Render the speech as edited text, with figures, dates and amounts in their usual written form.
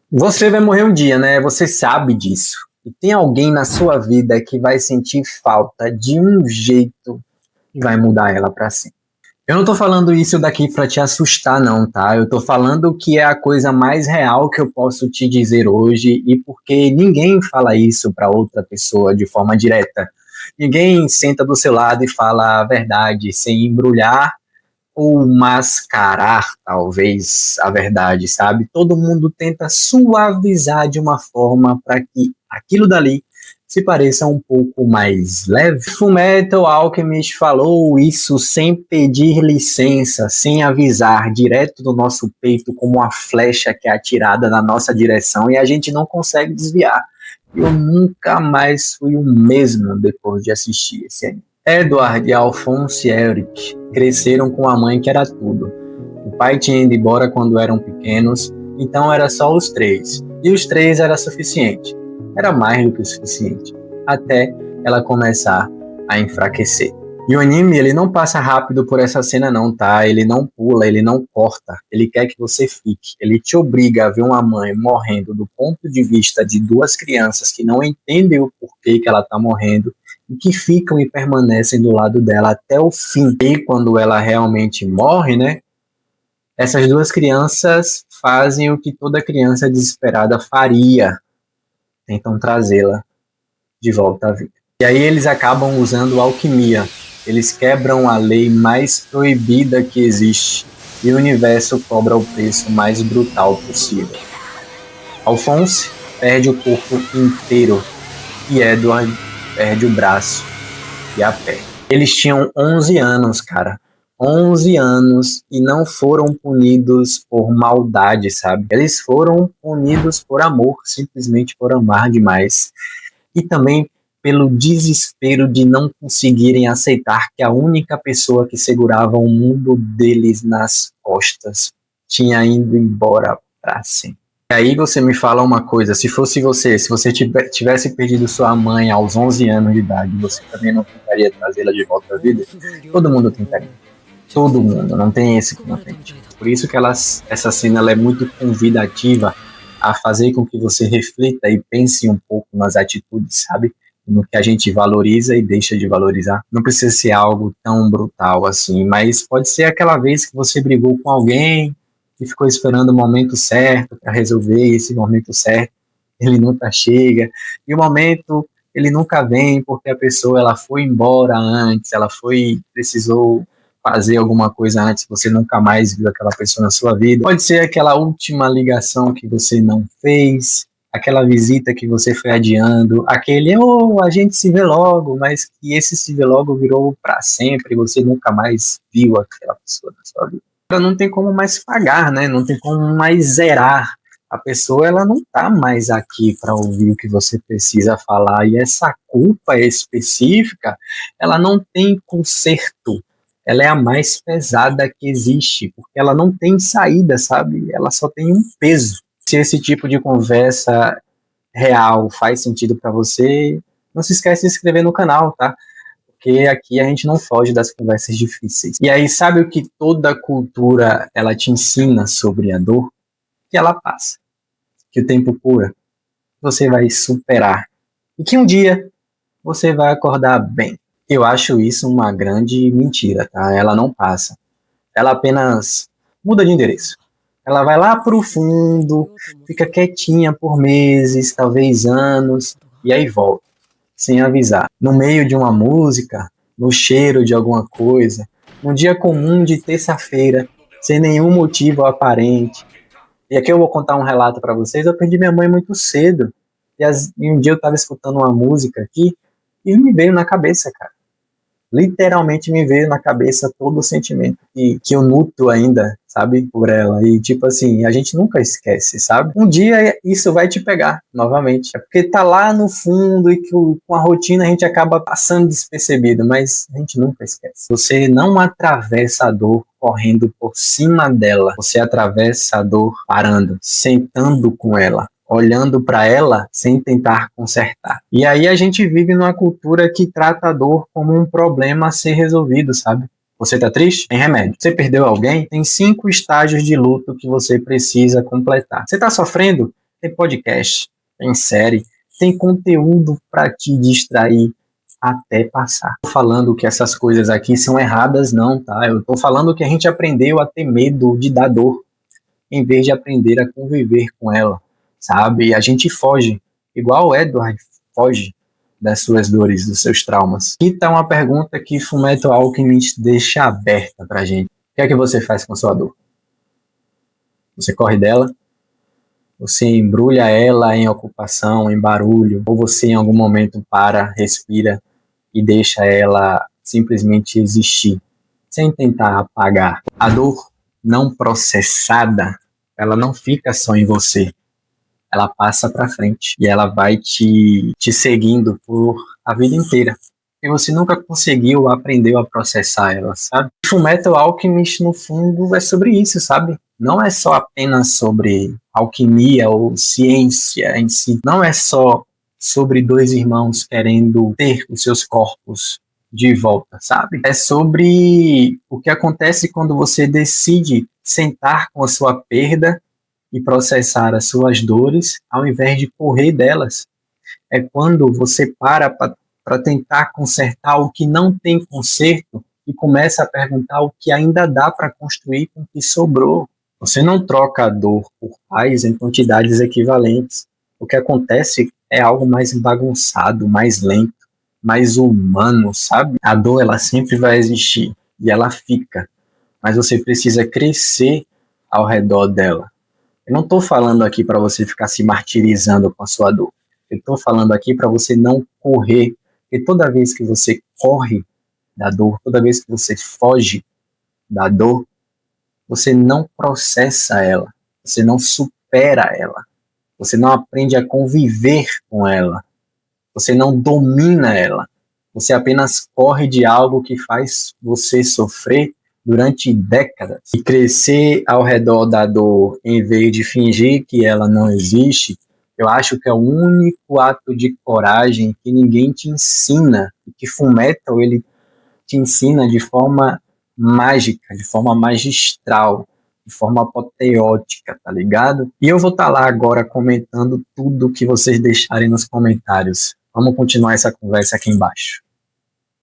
Você vai morrer um dia, né? Você sabe disso. E tem alguém na sua vida que vai sentir falta de um jeito que vai mudar ela pra sempre. Eu não tô falando isso daqui pra te assustar, não, tá? Eu tô falando que é a coisa mais real que eu posso te dizer hoje e porque ninguém fala isso pra outra pessoa de forma direta. Ninguém senta do seu lado e fala a verdade sem embrulhar ou mascarar, talvez, a verdade, sabe? Todo mundo tenta suavizar de uma forma para que aquilo dali se pareça um pouco mais leve. Fullmetal Alchemist falou isso sem pedir licença, sem avisar, direto do nosso peito, como uma flecha que é atirada na nossa direção e a gente não consegue desviar. Eu nunca mais fui o mesmo depois de assistir esse anime. Edward e Alphonse Eric cresceram com a mãe que era tudo. O pai tinha ido embora quando eram pequenos, então era só os três. E os três era suficiente. Era mais do que o suficiente. Até ela começar a enfraquecer. E o anime, ele não passa rápido por essa cena não, tá? Ele não pula, ele não corta. Ele quer que você fique. Ele te obriga a ver uma mãe morrendo do ponto de vista de duas crianças que não entendem o porquê que ela tá morrendo e que ficam e permanecem do lado dela até o fim. E quando ela realmente morre, né? Essas duas crianças fazem o que toda criança desesperada faria. Tentam trazê-la de volta à vida. E aí eles acabam usando alquimia. Eles quebram a lei mais proibida que existe. E o universo cobra o preço mais brutal possível. Alphonse perde o corpo inteiro. E Edward perde o braço e a perna. Eles tinham 11 anos, cara. 11 anos e não foram punidos por maldade, sabe? Eles foram punidos por amor, simplesmente por amar demais. E também pelo desespero de não conseguirem aceitar que a única pessoa que segurava o mundo deles nas costas tinha ido embora para sempre. E aí você me fala uma coisa, se fosse você, se você tivesse perdido sua mãe aos 11 anos de idade, você também não tentaria trazê-la de volta à vida? Todo mundo tentaria. Todo mundo, não tem esse que não tente. Por isso que essa cena ela é muito convidativa a fazer com que você reflita e pense um pouco nas atitudes, sabe? No que a gente valoriza e deixa de valorizar. Não precisa ser algo tão brutal assim, mas pode ser aquela vez que você brigou com alguém e ficou esperando o momento certo para resolver, e esse momento certo ele nunca chega, e o momento ele nunca vem porque a pessoa ela foi embora antes, precisou fazer alguma coisa antes, você nunca mais viu aquela pessoa na sua vida. Pode ser aquela última ligação que você não fez, aquela visita que você foi adiando, aquele, a gente se vê logo, mas que esse se vê logo virou para sempre, e você nunca mais viu aquela pessoa na sua vida. Não tem como mais pagar, né? Não tem como mais zerar. A pessoa ela não está mais aqui para ouvir o que você precisa falar, e essa culpa específica, ela não tem conserto. Ela é a mais pesada que existe, porque ela não tem saída, sabe? Ela só tem um peso. Se esse tipo de conversa real faz sentido para você, não se esquece de se inscrever no canal, tá? Porque aqui a gente não foge das conversas difíceis. E aí, sabe o que toda cultura ela te ensina sobre a dor? Que ela passa, que o tempo cura, você vai superar e que um dia você vai acordar bem. Eu acho isso uma grande mentira, tá? Ela não passa. Ela apenas muda de endereço. Ela vai lá pro fundo, fica quietinha por meses, talvez anos, e aí volta, sem avisar. No meio de uma música, no cheiro de alguma coisa, num dia comum de terça-feira, sem nenhum motivo aparente. E aqui eu vou contar um relato para vocês. Eu perdi minha mãe muito cedo. E um dia eu estava escutando uma música aqui e me veio na cabeça, cara. Literalmente me veio na cabeça todo o sentimento que eu nutro ainda, sabe, por ela. E tipo assim, a gente nunca esquece, sabe? Um dia isso vai te pegar novamente. É porque tá lá no fundo e que com a rotina a gente acaba passando despercebido, mas a gente nunca esquece. Você não atravessa a dor correndo por cima dela. Você atravessa a dor parando, sentando com ela, olhando para ela sem tentar consertar. E aí a gente vive numa cultura que trata a dor como um problema a ser resolvido, sabe? Você tá triste? Tem remédio. Você perdeu alguém? Tem 5 estágios de luto que você precisa completar. Você tá sofrendo? tem podcast, tem série, tem conteúdo para te distrair até passar. Não tô falando que essas coisas aqui são erradas, não, tá? Eu tô falando que a gente aprendeu a ter medo de dar dor, em vez de aprender a conviver com ela, sabe? E a gente foge, igual o Edward foge das suas dores, dos seus traumas. E tá uma pergunta que Fullmetal Alchemist deixa aberta pra gente. O que é que você faz com a sua dor? Você corre dela? Você embrulha ela em ocupação, em barulho? Ou você em algum momento para, respira e deixa ela simplesmente existir, sem tentar apagar? A dor não processada, ela não fica só em você. Ela passa para frente e ela vai te seguindo por a vida inteira. E você nunca conseguiu, aprendeu a processar ela, sabe? Fullmetal Alchemist, no fundo, é sobre isso, sabe? Não é só apenas sobre alquimia ou ciência em si. Não é só sobre dois irmãos querendo ter os seus corpos de volta, sabe? É sobre o que acontece quando você decide sentar com a sua perda e processar as suas dores, ao invés de correr delas. É quando você para tentar consertar o que não tem conserto e começa a perguntar o que ainda dá para construir com o que sobrou. Você não troca a dor por paz em quantidades equivalentes. O que acontece é algo mais bagunçado, mais lento, mais humano, sabe? A dor, ela sempre vai existir e ela fica, mas você precisa crescer ao redor dela. Eu não estou falando aqui para você ficar se martirizando com a sua dor. Eu estou falando aqui para você não correr. Porque toda vez que você corre da dor, toda vez que você foge da dor, você não processa ela. Você não supera ela. Você não aprende a conviver com ela. Você não domina ela. Você apenas corre de algo que faz você sofrer durante décadas. E crescer ao redor da dor, em vez de fingir que ela não existe, eu acho que é o único ato de coragem que ninguém te ensina. E que Fullmetal, ele te ensina de forma mágica, de forma magistral, de forma apoteótica, tá ligado? E eu vou estar lá agora comentando tudo que vocês deixarem nos comentários. Vamos continuar essa conversa aqui embaixo.